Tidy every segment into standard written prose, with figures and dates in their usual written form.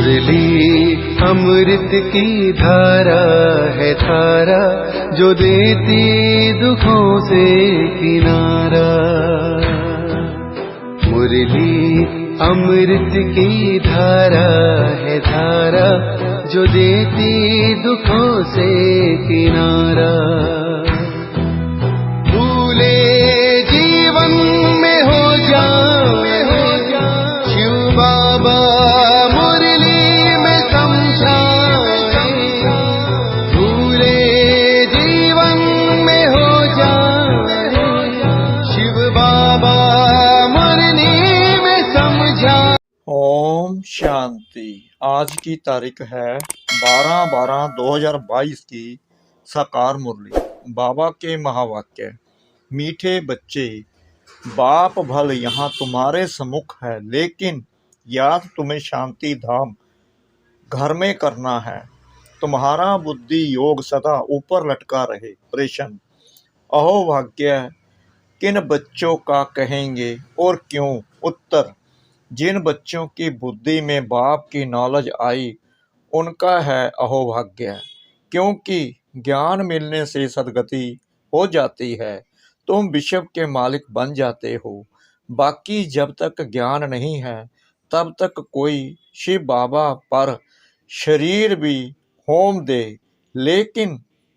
मुरली अमृत की धारा है धारा, जो देती दुखों से किनारा। मुरली अमृत की धारा है धारा, जो देती दुखों से किनारा। भूले जीवन में हो जाए शिव बाबा मुरली में समझाए। भूले जीवन में हो जाए शिव बाबा मुरली में समझाए। ओम शांति। आज की तारीख है 12/12/2022 की साकार मुरली। बाबा के महावाक्य। मीठे बच्चे, बाप भल यहाँ तुम्हारे सम्मुख है, लेकिन याद तुम्हें शांति धाम घर में करना है। तुम्हारा बुद्धि योग सदा ऊपर लटका रहे। प्रश्न: अहो भाग्य किन बच्चों का कहेंगे और क्यों? उत्तर: जिन बच्चों की बुद्धि में बाप की नॉलेज आई उनका है अहोभाग्य, क्योंकि ज्ञान मिलने से सदगति हो जाती है। तुम विश्व के मालिक बन जाते हो। बाकी जब तक ज्ञान नहीं है तब तक कोई शिव बाबा पर शरीर भी होम दे, लेकिन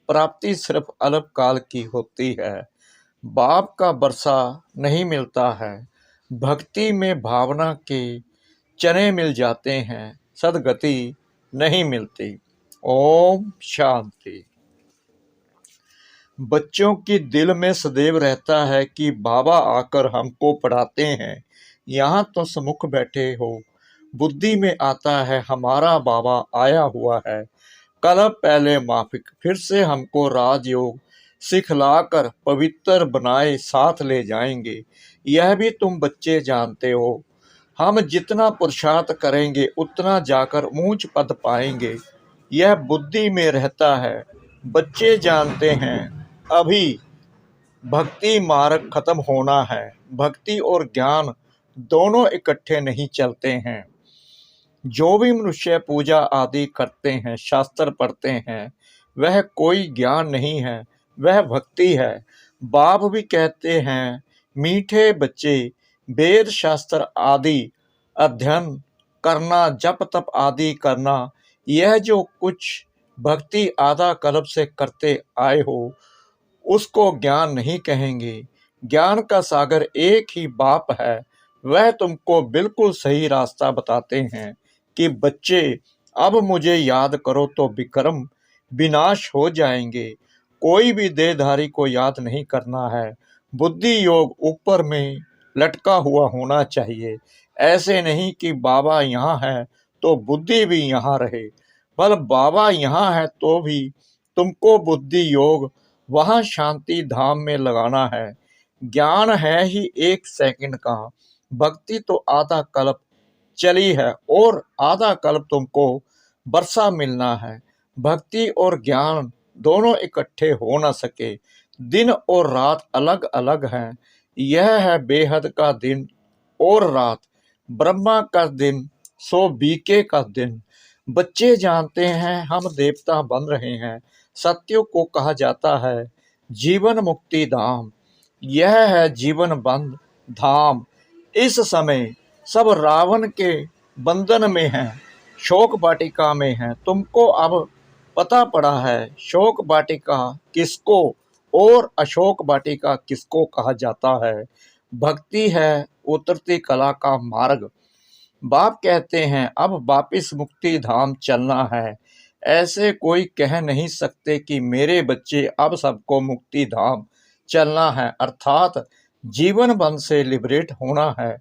प्राप्ति सिर्फ अल्पकाल की होती है। बाप का बरसा नहीं मिलता है। भक्ति में भावना के चने मिल जाते हैं, सदगति नहीं मिलती। ओम शांति। बच्चों की दिल में सदैव रहता है कि बाबा आकर हमको पढ़ाते हैं। यहाँ तो सम्मुख बैठे हो। बुद्धि में आता है हमारा बाबा आया हुआ है, कल पहले माफिक फिर से हमको राजयोग सिखलाकर पवित्र बनाए साथ ले जाएंगे। यह भी तुम बच्चे जानते हो। हम जितना पुरुषार्थ करेंगे उतना जाकर ऊंच पद पाएंगे। यह बुद्धि में रहता है। बच्चे जानते हैं अभी भक्ति मार्ग खत्म होना है। भक्ति और ज्ञान दोनों इकट्ठे नहीं चलते हैं। जो भी मनुष्य पूजा आदि करते हैं, शास्त्र पढ़ते हैं, वह कोई ज्ञान नहीं है, वह भक्ति है। बाप भी कहते हैं मीठे बच्चे, वेद शास्त्र आदि अध्ययन करना, जप तप आदि करना, यह जो कुछ भक्ति आधा कल्प से करते आए हो उसको ज्ञान नहीं कहेंगे। ज्ञान का सागर एक ही बाप है। वह तुमको बिल्कुल सही रास्ता बताते हैं कि बच्चे अब मुझे याद करो तो विक्रम विनाश हो जाएंगे। कोई भी देहधारी को याद नहीं करना है। बुद्धि योग ऊपर में लटका हुआ होना चाहिए। ऐसे नहीं कि बाबा यहाँ है तो बुद्धि भी यहाँ रहे, पर बाबा यहाँ है तो भी तुमको बुद्धि योग वहाँ शांति धाम में लगाना है। ज्ञान है ही 1 सेकंड का, भक्ति तो आधा कल्प चली है और आधा कल्प तुमको बरसा मिलना है। भक्ति और ज्ञान दोनों इकट्ठे हो न सके। दिन और रात अलग अलग हैं। यह है बेहद का दिन और रात, ब्रह्मा का दिन सो बीके का दिन। बच्चे जानते हैं हम देवता बन रहे हैं। सत्यों को कहा जाता है जीवन मुक्ति धाम। यह है जीवन बंद धाम। इस समय सब रावण के बंधन में हैं, शोक वाटिका में हैं। तुमको अब पता पड़ा है शोक वाटिका किसको और अशोक वाटिका किसको कहा जाता है। भक्ति है उतरती कला का मार्ग। बाप कहते हैं अब वापिस मुक्ति धाम चलना है। ऐसे कोई कह नहीं सकते कि मेरे बच्चे अब सबको मुक्ति धाम चलना है, अर्थात जीवन बंध से लिबरेट होना है।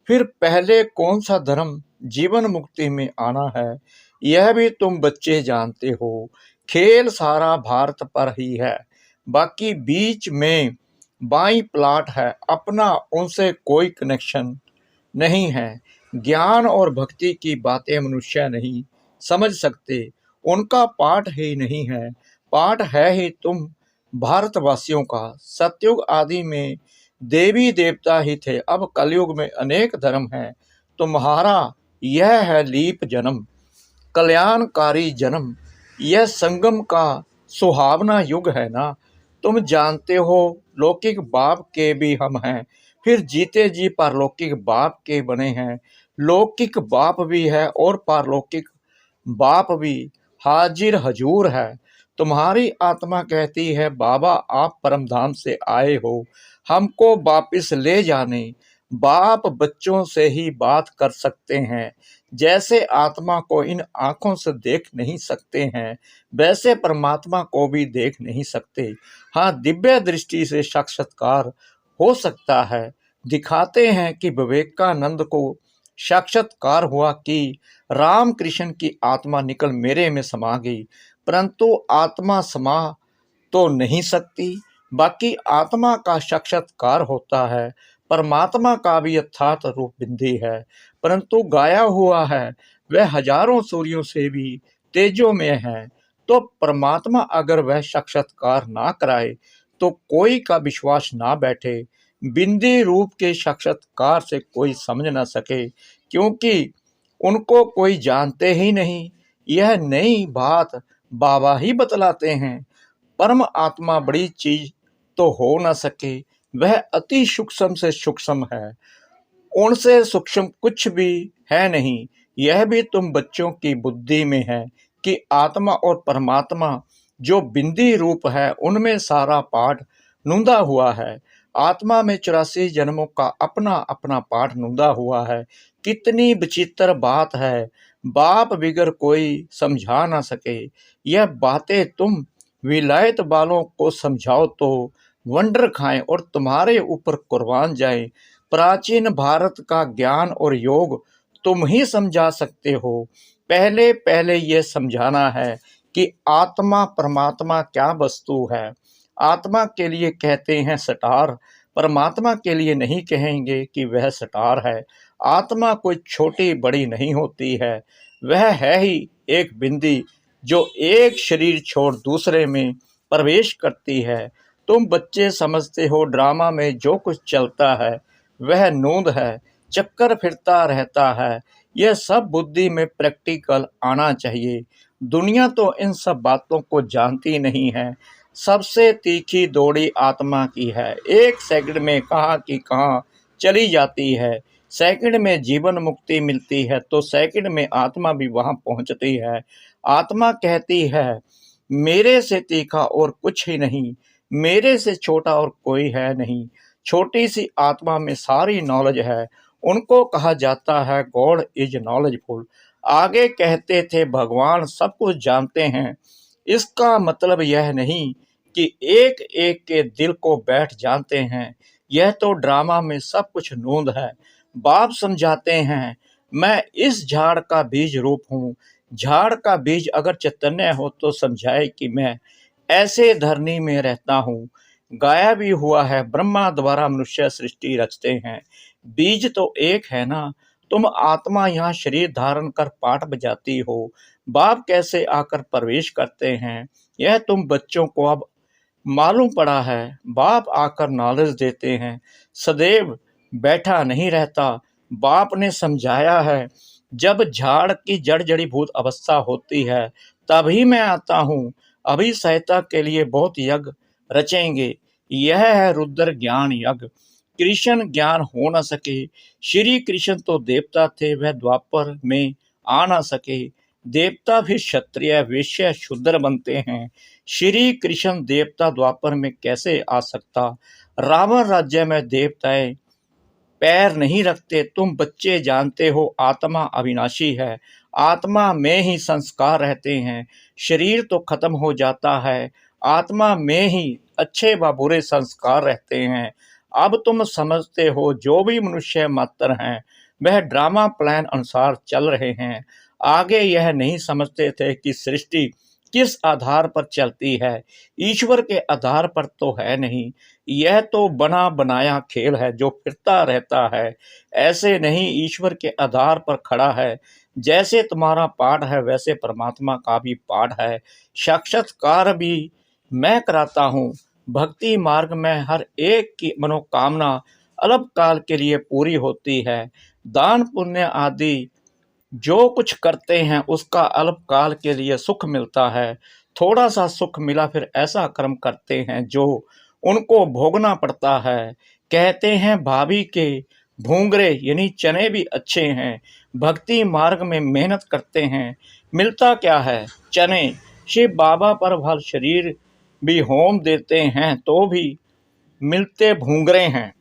फिर पहले कौन सा धर्म जीवन मुक्ति में आना है, यह भी तुम बच्चे जानते हो। खेल सारा भारत पर ही है, बाकी बीच में बाई प्लाट है अपना, उनसे कोई कनेक्शन नहीं है। ज्ञान और भक्ति की बातें मनुष्य नहीं समझ सकते, उनका पाठ ही नहीं है। पाठ है ही तुम भारतवासियों का। सतयुग आदि में देवी देवता ही थे, अब कलयुग में अनेक धर्म हैं। तुम्हारा यह है लीप जन्म। कल्याणकारी जन्म, यह संगम का सुहावना युग है ना। तुम जानते हो लौकिक बाप के भी हम हैं, फिर जीते जी पारलौकिक बाप के बने हैं। लौकिक बाप भी है और पारलौकिक बाप भी हाजिर हजूर है। तुम्हारी आत्मा कहती है बाबा आप परमधाम से आए हो, हमको वापिस ले जाने। बाप बच्चों से ही बात कर सकते हैं। जैसे आत्मा को इन आंखों से देख नहीं सकते हैं, वैसे परमात्मा को भी देख नहीं सकते। हाँ, दिव्य दृष्टि से साक्षात्कार हो सकता है। दिखाते हैं कि विवेकानंद को साक्षात्कार हुआ कि राम कृष्ण की आत्मा निकल मेरे में समा गई, परंतु आत्मा समा तो नहीं सकती। बाकी आत्मा का साक्षात्कार होता है। परमात्मा का भी यथार्थ रूप बिंदी है, परंतु गाया हुआ है वह हजारों सूर्यों से भी तेजों में है। तो परमात्मा अगर वह साक्षात्कार ना कराए तो कोई का विश्वास ना बैठे। बिंदी रूप के साक्षात्कार से कोई समझ ना सके, क्योंकि उनको कोई जानते ही नहीं। यह नई बात बाबा ही बतलाते हैं। परम आत्मा बड़ी चीज तो हो न सके, वह अति सूक्ष्म से सूक्ष्म है, उनसे सूक्ष्म कुछ भी है नहीं। यह भी तुम बच्चों की बुद्धि में है कि आत्मा और परमात्मा जो बिंदी रूप है उनमें सारा पाठ नूंदा हुआ है। आत्मा में 84 जन्मों का अपना अपना पाठ नूंदा हुआ है। कितनी विचित्र बात है, बाप बिगर कोई समझा ना सके। यह बातें तुम विलायत वालों को समझाओ तो वंडर खाएं और तुम्हारे ऊपर कुर्बान जाएं। प्राचीन भारत का ज्ञान और योग तुम ही समझा सकते हो। पहले पहले ये समझाना है कि आत्मा परमात्मा क्या वस्तु है। आत्मा के लिए कहते हैं सटार, परमात्मा के लिए नहीं कहेंगे कि वह सटार है। आत्मा कोई छोटी बड़ी नहीं होती है, वह है ही एक बिंदी जो एक शरीर छोड़ दूसरे में प्रवेश करती है। तुम बच्चे समझते हो ड्रामा में जो कुछ चलता है वह नूंद है, चक्कर फिरता रहता है। यह सब बुद्धि में प्रैक्टिकल आना चाहिए। दुनिया तो इन सब बातों को जानती नहीं है। सबसे तीखी दौड़ी आत्मा की है, एक सेकंड में कहाँ की कहाँ चली जाती है। सेकंड में जीवन मुक्ति मिलती है तो सेकंड में आत्मा भी वहां पहुंचती है। आत्मा कहती है मेरे से तीखा और कुछ ही नहीं, मेरे से छोटा और कोई है नहीं। छोटी सी आत्मा में सारी नॉलेज है। उनको कहा जाता है गॉड इज नॉलेजफुल। आगे कहते थे भगवान सब कुछ जानते हैं। इसका मतलब यह नहीं कि एक एक के दिल को बैठ जानते हैं। यह तो ड्रामा में सब कुछ नूंद है। बाप समझाते हैं मैं इस झाड़ का बीज रूप हूँ। झाड़ का बीज अगर चैतन्य हो तो समझाए कि मैं ऐसे धरनी में रहता हूँ। गाया भी हुआ है ब्रह्मा द्वारा मनुष्य सृष्टि रचते हैं। बीज तो एक है ना। तुम आत्मा यहाँ शरीर धारण कर पाठ बजाती हो, बाप कैसे आकर प्रवेश करते हैं यह तुम बच्चों को अब मालूम पड़ा है। बाप आकर नॉलेज देते हैं, सदैव बैठा नहीं रहता। बाप ने समझाया है जब झाड़ की जड़ जड़ीभूत अवस्था होती है तभी मैं आता हूँ। अभी सहायता के लिए बहुत यज्ञ रचेंगे। यह है रुद्र ज्ञान यज्ञ। कृष्ण ज्ञान हो न सके। श्री कृष्ण तो देवता थे, वह द्वापर में आ न सके। देवता भी क्षत्रिय वैश्य शूद्र बनते हैं। श्री कृष्ण देवता द्वापर में कैसे आ सकता। रावण राज्य में देवताएं पैर नहीं रखते। तुम बच्चे जानते हो आत्मा अविनाशी है। आत्मा में ही संस्कार रहते हैं। शरीर तो खत्म हो जाता है, आत्मा में ही अच्छे व बुरे संस्कार रहते हैं। अब तुम समझते हो जो भी मनुष्य मात्र हैं वह ड्रामा प्लान अनुसार चल रहे हैं। आगे यह नहीं समझते थे कि सृष्टि किस आधार पर चलती है। ईश्वर के आधार पर तो है नहीं। यह तो बना बनाया खेल है जो फिरता रहता है। ऐसे नहीं ईश्वर के आधार पर खड़ा है। जैसे तुम्हारा पाठ है वैसे परमात्मा का भी पाठ है। साक्षात्कार भी मैं कराता हूँ। भक्ति मार्ग में हर एक की मनोकामना अल्प काल के लिए पूरी होती है। दान पुण्य आदि जो कुछ करते हैं उसका अल्पकाल के लिए सुख मिलता है। थोड़ा सा सुख मिला फिर ऐसा कर्म करते हैं जो उनको भोगना पड़ता है। कहते हैं भाभी के भूंगरे यानी चने भी अच्छे हैं। भक्ति मार्ग में मेहनत करते हैं, मिलता क्या है? चने। शिव बाबा पर भल शरीर भी होम देते हैं तो भी मिलते भूंगरे हैं।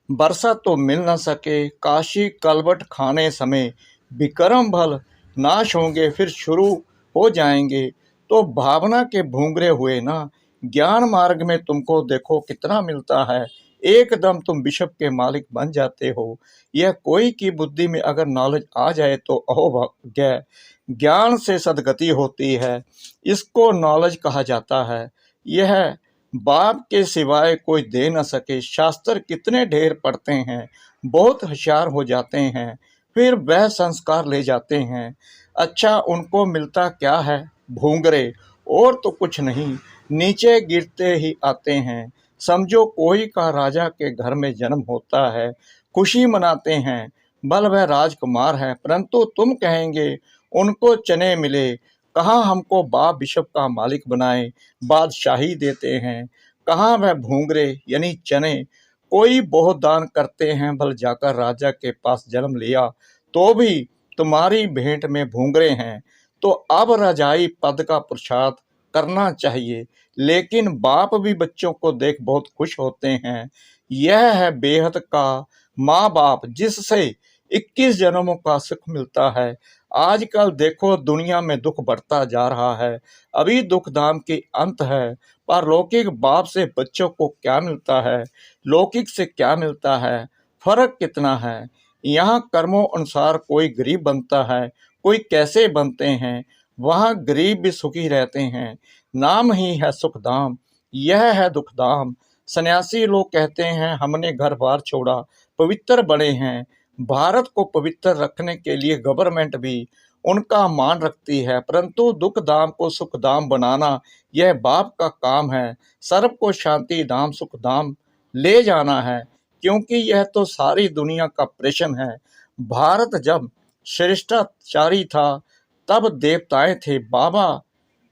बरसा तो मिल न सके, काशी कलवट खाने समय विक्रम भल नाश होंगे फिर शुरू हो जाएंगे। तो भावना के भूंगरे हुए ना, ज्ञान मार्ग में तुमको देखो कितना मिलता है। एकदम तुम विश्व के मालिक बन जाते हो। यह कोई की बुद्धि में अगर नॉलेज आ जाए तो अहो भाग्य, ज्ञान से सदगति होती है। इसको नॉलेज कहा जाता है। यह बाप के सिवाय कोई दे न सके। शास्त्र कितने ढेर पढ़ते हैं, बहुत होशियार हो जाते हैं, फिर वह संस्कार ले जाते हैं। अच्छा उनको मिलता क्या है? भूंगरे, और तो कुछ नहीं, नीचे गिरते ही आते हैं। समझो कोई का राजा के घर में जन्म होता है, खुशी मनाते हैं, बल वह राजकुमार है, परंतु तुम कहेंगे उनको चने मिले। कहाँ हमको बाप विश्व का मालिक बनाए, बादशाही देते हैं। कहाँ वह भूंगरे यानी चने। कोई बहुत दान करते हैं, भल जाकर राजा के पास जन्म लिया तो भी तुम्हारी भेंट में भूंगरे हैं। तो अब रजाई पद का पुरुषार्थ करना चाहिए। लेकिन बाप भी बच्चों को देख बहुत खुश होते हैं। यह है बेहद का माँ बाप जिससे 21 जन्मों का सुख मिलता है। आजकल देखो दुनिया में दुख बढ़ता जा रहा है, अभी दुख धाम की अंत है। पर लौकिक बाप से बच्चों को क्या मिलता है, लौकिक से क्या मिलता है, फर्क कितना है। यहाँ कर्मों अनुसार कोई गरीब बनता है, कोई कैसे बनते हैं। वहाँ गरीब भी सुखी रहते हैं। नाम ही है सुखधाम, यह है दुखधाम। सन्यासी लोग कहते हैं हमने घर बार छोड़ा, पवित्र बने हैं। भारत को पवित्र रखने के लिए गवर्नमेंट भी उनका मान रखती है, परंतु दुख धाम को सुख धाम बनाना यह बाप का काम है। सर्व को शांति धाम सुख धाम ले जाना है, क्योंकि यह तो सारी दुनिया का प्रश्न है। भारत जब श्रेष्ठाचारी था तब देवताएं थे। बाबा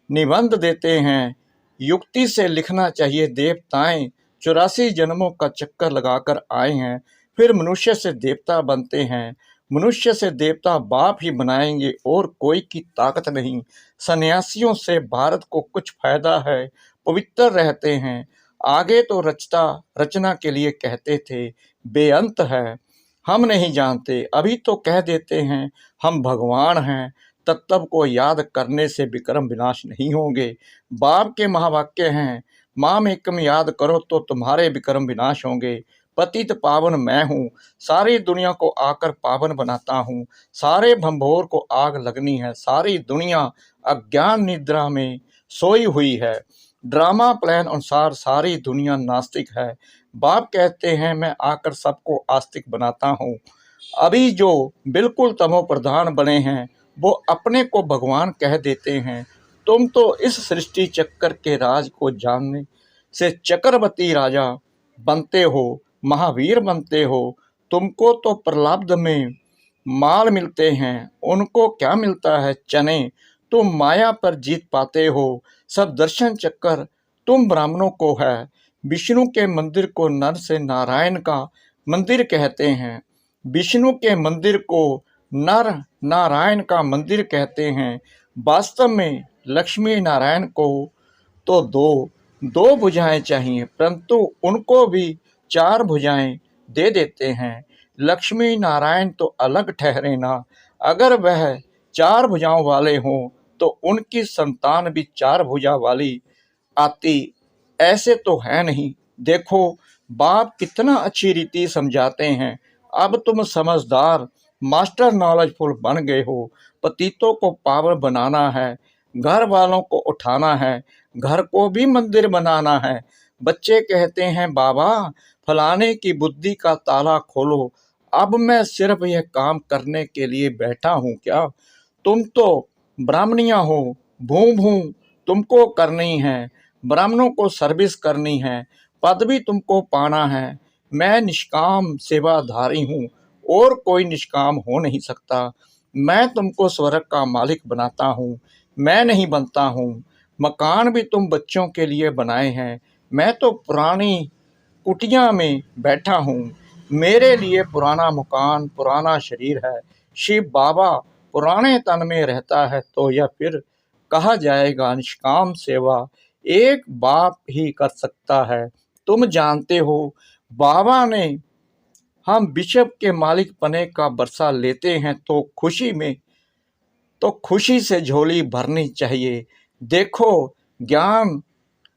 निबंध देते हैं, युक्ति से लिखना चाहिए। देवताएं 84 जन्मों का चक्कर लगाकर आए हैं, फिर मनुष्य से देवता बनते हैं। मनुष्य से देवता बाप ही बनाएंगे और कोई की ताकत नहीं। सन्यासियों से भारत को कुछ फायदा है, पवित्र रहते हैं। आगे तो रचना के लिए कहते थे, बेअंत है हम नहीं जानते। अभी तो कह देते हैं हम भगवान हैं। तत्व को याद करने से विक्रम विनाश नहीं होंगे। बाप के महावाक्य हैं, माम एकम याद करो तो तुम्हारे विक्रम विनाश होंगे। पतित पावन मैं हूँ, सारी दुनिया को आकर पावन बनाता हूँ। सारे भंभोर को आग लगनी है, सारी दुनिया अज्ञान निद्रा में सोई हुई है। ड्रामा प्लान अनुसार सारी दुनिया नास्तिक है। बाप कहते हैं मैं आकर सबको आस्तिक बनाता हूँ। अभी जो बिल्कुल तमो प्रधान बने हैं वो अपने को भगवान कह देते हैं। तुम तो इस सृष्टि चक्कर के राज को जानने से चक्रवर्ती राजा बनते हो, महावीर बनते हो। तुमको तो प्रलाब्ध में माल मिलते हैं, उनको क्या मिलता है? चने। तुम माया पर जीत पाते हो। सब दर्शन चक्कर तुम ब्राह्मणों को है। विष्णु के मंदिर को नर से नारायण का मंदिर कहते हैं। विष्णु के मंदिर को नर नारायण का मंदिर कहते हैं। वास्तव में लक्ष्मी नारायण को तो दो भुजाएं चाहिए, परंतु उनको भी 4 भुजाएं दे देते हैं। लक्ष्मी नारायण तो अलग ठहरे ना। अगर वह 4 भुजाओं वाले हों तो उनकी संतान भी 4 भुजा वाली आती। ऐसे तो है नहीं। देखो बाप कितना अच्छी रीति समझाते हैं। अब तुम समझदार मास्टर नॉलेजफुल बन गए हो। पतितों को पावन बनाना है, घर वालों को उठाना है, घर को भी मंदिर बनाना है। बच्चे कहते हैं बाबा फलाने की बुद्धि का ताला खोलो। अब मैं सिर्फ यह काम करने के लिए बैठा हूँ क्या? तुम तो ब्राह्मणियाँ हो, भू भू तुमको करनी है, ब्राह्मणों को सर्विस करनी है, पद भी तुमको पाना है। मैं निष्काम सेवाधारी हूँ, और कोई निष्काम हो नहीं सकता। मैं तुमको स्वर्ग का मालिक बनाता हूँ, मैं नहीं बनता हूँ। मकान भी तुम बच्चों के लिए बनाए हैं, मैं तो पुरानी कुटिया में बैठा हूँ। मेरे लिए पुराना मकान, पुराना शरीर है। शिव बाबा पुराने तन में रहता है तो यह फिर कहा जाएगा निष्काम सेवा एक बाप ही कर सकता है। तुम जानते हो, बाबा ने हम बिशप के मालिक पने का बरसा लेते हैं तो खुशी से झोली भरनी चाहिए। देखो ज्ञान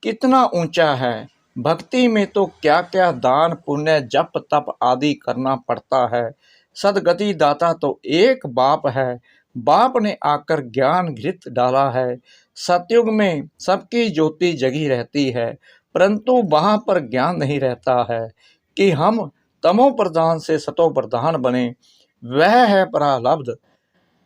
कितना ऊंचा है। भक्ति में तो क्या क्या दान पुण्य जप तप आदि करना पड़ता है। सदगति दाता तो एक बाप है। बाप ने आकर ज्ञान घृत डाला है। सतयुग में सबकी ज्योति जगी रहती है, परंतु वहां पर ज्ञान नहीं रहता है कि हम तमो प्रधान से सतो प्रधान बने। वह है प्रारब्ध।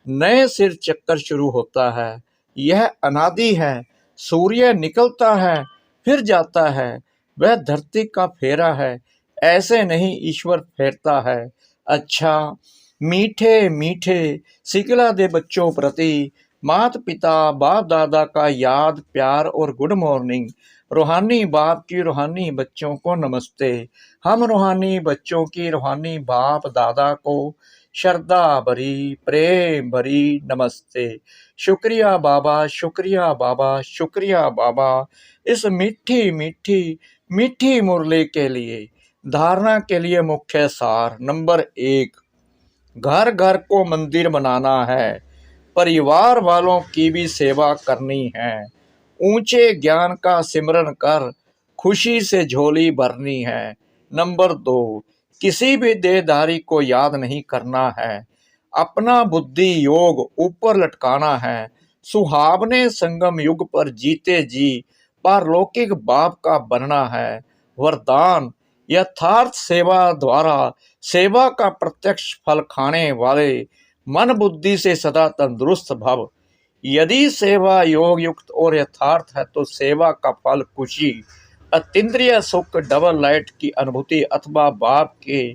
नए सिर चक्कर शुरू होता है। यह अनादि है। सूर्य निकलता है फिर जाता है, वह धरती का फेरा है। ऐसे नहीं ईश्वर फेरता है। अच्छा मीठे मीठे सिखला दे बच्चों प्रति, माता पिता बाप दादा का याद प्यार और गुड मॉर्निंग। रूहानी बाप की रूहानी बच्चों को नमस्ते। हम रूहानी बच्चों की रूहानी बाप दादा को श्रद्धा भरी प्रेम भरी नमस्ते। शुक्रिया बाबा, शुक्रिया बाबा, शुक्रिया बाबा इस मीठी मीठी मीठी मुरली के लिए। धारणा के लिए मुख्य सार नंबर 1, घर घर को मंदिर बनाना है, परिवार वालों की भी सेवा करनी है, ऊंचे ज्ञान का सिमरन कर खुशी से झोली भरनी है। नंबर 2, किसी भी देहधारी को याद नहीं करना है, अपना बुद्धि योग ऊपर लटकाना है। सुहावने संगम युग पर जीते जी पारलौकिक बाप का बनना है। वरदान यथार्थ सेवा द्वारा सेवा का प्रत्यक्ष फल खाने वाले मन बुद्धि से सदा तंदुरुस्त भव। यदि सेवा योग युक्त और यथार्थ है तो सेवा का फल खुशी, अतीन्द्रिय सुख, डबल लाइट की अनुभूति अथवा बाप के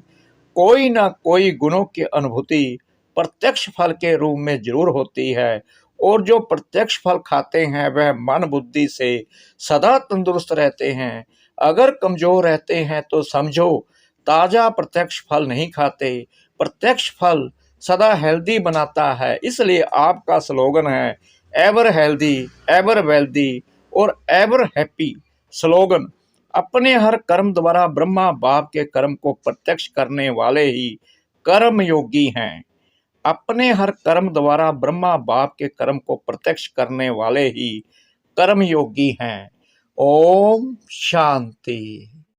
कोई ना कोई गुणों की अनुभूति प्रत्यक्ष फल के रूप में जरूर होती है। और जो प्रत्यक्ष फल खाते हैं वह मन बुद्धि से सदा तंदुरुस्त रहते हैं। अगर कमजोर रहते हैं तो समझो ताजा प्रत्यक्ष फल नहीं खाते। प्रत्यक्ष फल सदा हेल्दी बनाता है। इसलिए आपका स्लोगन है एवर हेल्दी, एवर वेल्दी और एवर हैप्पी। स्लोगन अपने हर कर्म द्वारा ब्रह्मा बाप के कर्म को प्रत्यक्ष करने वाले ही कर्म योगी हैं। अपने हर कर्म द्वारा ब्रह्मा बाप के कर्म को प्रत्यक्ष करने वाले ही कर्म योगी हैं। ओम शांति।